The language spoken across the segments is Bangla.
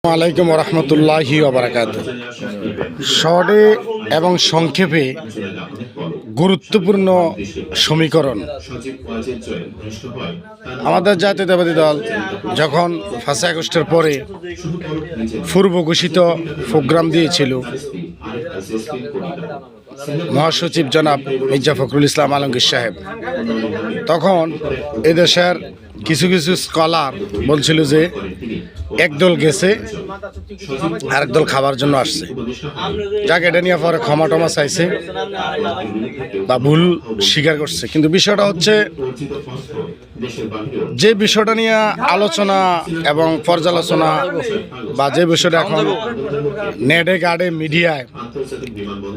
আলাইকুম রহমতুল্লাহি ওয়াবারাকাতুহু। শর্টে এবং সংক্ষেপে গুরুত্বপূর্ণ সমীকরণ। আমাদের জাতীয়তাবাদী দল যখন 5 আগস্টের পরে পূর্ব ঘোষিত প্রোগ্রাম দিয়েছিল, মহাসচিব জনাব মির্জা ফখরুল ইসলাম আলমগীর সাহেব, তখন এদেশের কিছু কিছু স্কলার বলছিল যে একদল গেছে আরেক দল খাবার জন্য আসছে, যাকে এটা নিয়ে পরে ক্ষমা টমা চাইছে বা ভুল স্বীকার করছে। কিন্তু বিষয়টা হচ্ছে, যে বিষয়টা নিয়ে আলোচনা এবং পর্যালোচনা বা যে বিষয়টা এখন নেটে গার্ডে মিডিয়ায়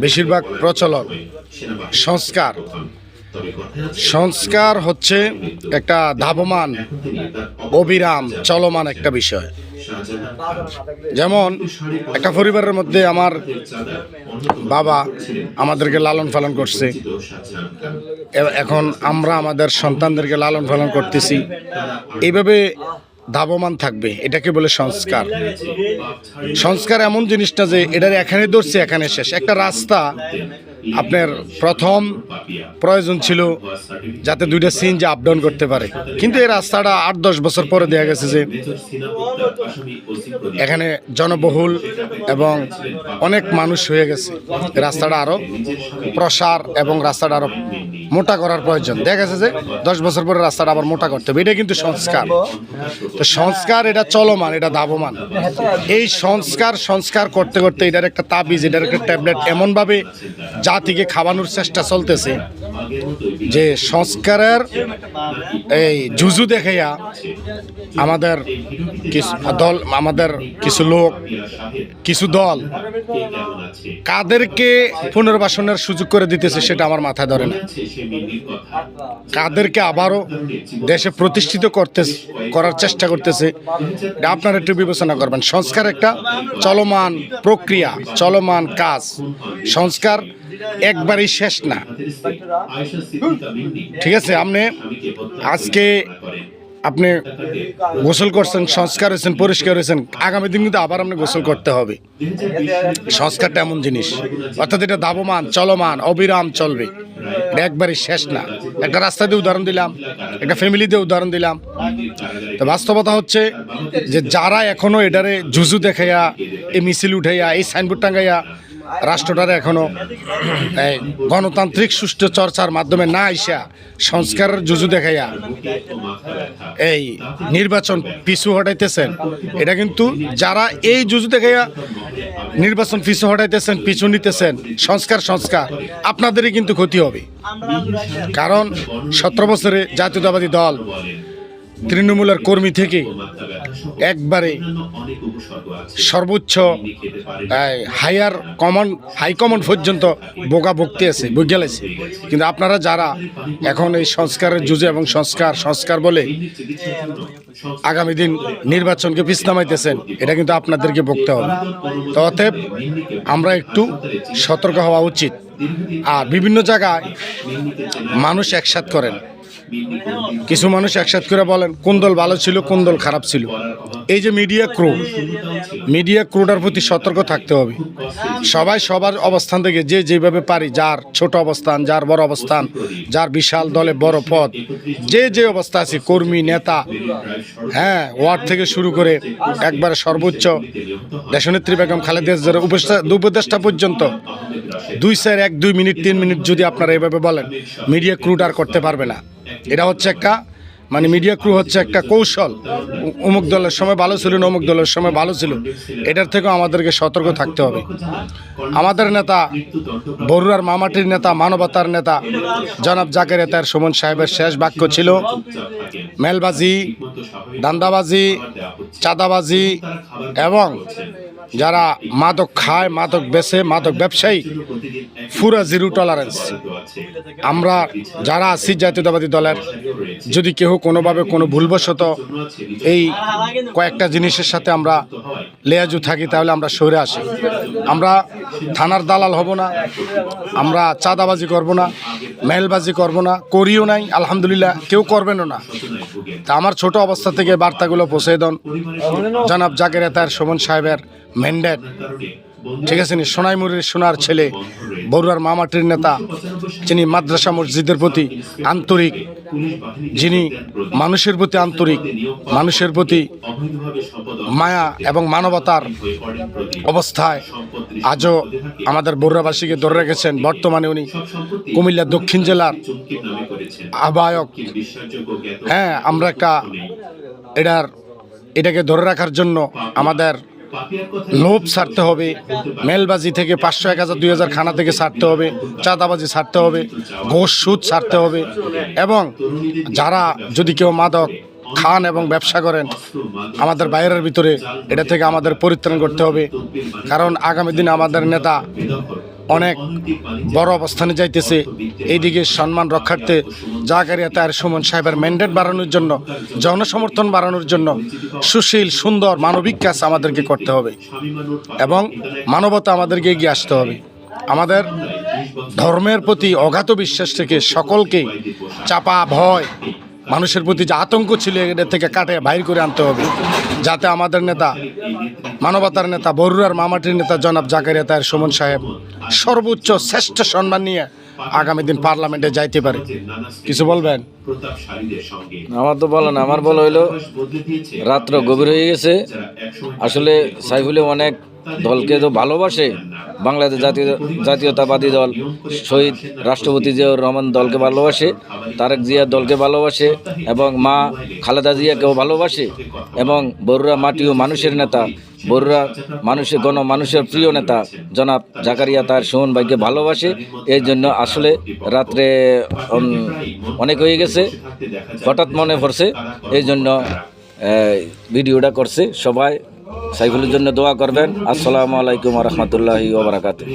বেশিরভাগ প্রচলন, সংস্কার হচ্ছে একটা ধাবমান, অবিরাম, চলমান একটা বিষয়। যেমন একটা পরিবারের মধ্যে আমার বাবা আমাদেরকে লালন পালন করছে, এখন আমরা আমাদের সন্তানদেরকে লালন পালন করতেছি, এইভাবে ধাবমান থাকবে। এটাকে বলে সংস্কার। সংস্কার এমন জিনিসটা যে এটার এখানে ধরছে এখানে শেষ। একটা রাস্তা আপনার প্রথম প্রয়োজন ছিল যাতে 2টা সিএনজি আপ ডাউন করতে পারে, কিন্তু এই রাস্তাটা 8-10 বছর পরে দেখা গেছে যে এখানে জনবহুল এবং অনেক মানুষ হয়ে গেছে। রাস্তাটা আরো প্রসার এবং রাস্তাটা আরো মোটা করার প্রয়োজন। দেখা গেছে যে 10 বছর পরে রাস্তাটা আবার মোটা করতে হবে। এটা কিন্তু সংস্কার। তো সংস্কার এটা চলমান, এটা ধাবমান। এই সংস্কার করতে করতে এটার একটা তাবিজ, এটার একটা ট্যাবলেট এমনভাবে জাতিকে খাওয়ানোর চেষ্টা চলতেছে যে সংস্কারের এই জুজু দেখাইয়া আমাদের কিছু লোক, কিছু দল কাদেরকে পুনর্বাসনের সুযোগ করে দিতেছে সেটা আমার মাথায় ধরে না। কাদেরকে আবারও দেশে প্রতিষ্ঠিত করার চেষ্টা করতেছে, এটা আপনারা একটু বিবেচনা করবেন। সংস্কার একটা চলমান প্রক্রিয়া, চলমান কাজ। সংস্কার একবারই শেষ না, ঠিক আছে? আপনি গোসল করছেন, সংস্কার হয়েছেন, পরিষ্কার হয়েছেন, আগামী দিন কিন্তু আবার আপনি গোসল করতে হবে। সংস্কারটা এমন জিনিস, অর্থাৎ এটা ধাবমান, চলমান, অবিরাম চলবে, এটা একবারই শেষ না। একটা রাস্তা দিয়ে উদাহরণ দিলাম, একটা ফ্যামিলি দিয়ে উদাহরণ দিলাম। তো বাস্তবতা হচ্ছে যে যারা এখনো এটারে জুজু দেখাইয়া, এই মিছিল উঠাইয়া, এই সাইনবোর্ড টাঙ্গাইয়া রাষ্ট্রটারে এখনো গণতান্ত্রিক সুষ্ঠু চর্চার মাধ্যমে না আইসা সংস্কারের জুজু দেখাইয়া এই নির্বাচন পিছু হটাইতেছেন, এটা কিন্তু যারা এই জুজু দেখাইয়া নির্বাচন পিছু হটাইতেছেন, পিছু নিতেছেন, সংস্কার আপনাদেরই কিন্তু ক্ষতি হবে। কারণ 17 বছরে জাতীয়তাবাদী দল তৃণমূলের কর্মী থেকে একবারে সর্বোচ্চ হাইকমান্ড পর্যন্ত বোকা ভক্তি আছে, বুঝালেছে। কিন্তু আপনারা যারা এখন এই সংস্কারের জুজে এবং সংস্কার বলে আগামী দিন নির্বাচনকে পিছ নামাইতেছেন, এটা কিন্তু আপনাদেরকে বকতে হবে। তো অতএব আমরা একটু সতর্ক হওয়া উচিত। আর বিভিন্ন জায়গায় মানুষ একসাথ করেন, কিছু মানুষ একসাথ করে বলেন কোন দল ভালো ছিল, কোন দল খারাপ ছিল। এই যে মিডিয়া ক্রুডার প্রতি সতর্ক থাকতে হবে। সবাই সবার অবস্থান থেকে যে যেভাবে পারি, যার ছোট অবস্থান, যার বড় অবস্থান, যার বিশাল দলে বড় পদ, যে অবস্থা আছে, কর্মী, নেতা, ওয়ার্ড থেকে শুরু করে একবারে সর্বোচ্চ দেশনেত্রী বেগম খালেদা জিয়ার উপদেষ্টা পর্যন্ত 2 মিনিট 3 মিনিট যদি আপনারা এভাবে বলেন, মিডিয়া ক্রুডার করতে পারবে না। এটা হচ্ছে একটা মিডিয়া ক্রু হচ্ছে একটা কৌশল। অমুক দলের সময় ভালো ছিল না, অমুক দলের সময় ভালো ছিল, এটার থেকেও আমাদেরকে সতর্ক থাকতে হবে। আমাদের নেতা, বরুড়ার মামাটির নেতা, মানবতার নেতা জনাব জাকের এতার সুমন সাহেবের শেষ বাক্য ছিল, মেলবাজি, দান্দাবাজি, চাঁদাবাজি এবং যারা মাদক খায়, মাদক বেচে, মাদক ব্যবসায়ী, পুরা জিরো টলারেন্স। আমরা যারা আছি জাতীয়তাবাদী দলের, যদি কেউ কোনোভাবে কোনো ভুলবশত এই কয়েকটা জিনিসের সাথে আমরা লেয়াজু থাকি, তাহলে আমরা সরে আসি। আমরা থানার দালাল হব না, আমরা চাঁদাবাজি করব না, মেলবাজি করব না, করিও নাই, আলহামদুলিল্লাহ কেউ করবেনও না। তা আমার ছোট অবস্থা থেকে বার্তাগুলো পৌঁছে দেন জনাব জাকেরিয়া তাহের সুমন সাহেবের ম্যান্ডেট, ঠিক আছে নি? সোনাইমুড়ির সোনার ছেলে, বড়ুয়ার মামাটির নেতা, যিনি মাদ্রাসা মসজিদের প্রতি আন্তরিক, যিনি মানুষের প্রতি আন্তরিক, মানুষের প্রতি মায়া এবং মানবতার অবস্থায় আজও আমাদের বড়ুয়াবাসীকে ধরে রেখেছেন। বর্তমানে উনি কুমিল্লা দক্ষিণ জেলার আহ্বায়ক। হ্যাঁ, আমরা এটাকে ধরে রাখার জন্য আমাদের লোভ ছাড়তে হবে, মেলবাজি থেকে 500, 1000, 2000 খানা থেকে ছাড়তে হবে, চাঁদাবাজি ছাড়তে হবে, ঘুষ সুদ ছাড়তে হবে, এবং যারা যদি কেউ মাদক খান এবং ব্যবসা করেন আমাদের বাইরের ভিতরে এটা থেকে আমাদের পরিত্রাণ করতে হবে। কারণ আগামী দিনে আমাদের নেতা অনেক বড় অবস্থানে যাইতেছে। এইদিকে সম্মান রক্ষার্থে জাকারিয়া তাহের সুমন সাহেবের ম্যান্ডেট বাড়ানোর জন্য, জনসমর্থন বাড়ানোর জন্য সুশীল, সুন্দর, মানবিক কাজ আমাদেরকে করতে হবে এবং মানবতা আমাদেরকে এগিয়ে আসতে হবে। আমাদের ধর্মের প্রতি অগাধ বিশ্বাস থেকে সকলকে চাপা ভয়, মানুষের প্রতি যে আতঙ্ক ছিল এটা থেকে কাটে বাইর করে আনতে হবে, যাতে আমাদের নেতা, মানবতার নেতা, বড়ুয়ার মামাটির নেতা জনাব জাকারিয়া তাহের সুমন সাহেব সর্বোচ্চ শ্রেষ্ঠ সম্মান নিয়ে আগামী দিন পার্লামেন্টে যাইতে পারে। কিছু বলবেন? আমার তো বলো না, আমার বলা হইলো রাত্র গভীর হয়ে গেছে। আসলে সাইফুলে অনেক দলকে তো ভালোবাসে, বাংলাদেশ জাতীয়তাবাদী দল, শহীদ রাষ্ট্রপতি জিয়াউর রহমান দলকে ভালোবাসে, তারেক জিয়া দলকে ভালোবাসে, এবং মা খালেদা জিয়াকেও ভালোবাসে, এবং বড়ুয়া মাটি ও মানুষের নেতা, বড়ুয়া মানুষের প্রিয় নেতা জনাব জাকারিয়া তাহের সুমন ভাইকে ভালোবাসে। এই জন্য আসলে রাত্রে অনেক হয়ে গেছে, হঠাৎ মনে পড়ছে, এই জন্য ভিডিওটা করছে। সবাই সাইফুলের জন্য দোয়া করবেন। আসসালামু আলাইকুম ওয়া রাহমাতুল্লাহি ওয়া বারাকাতুহু।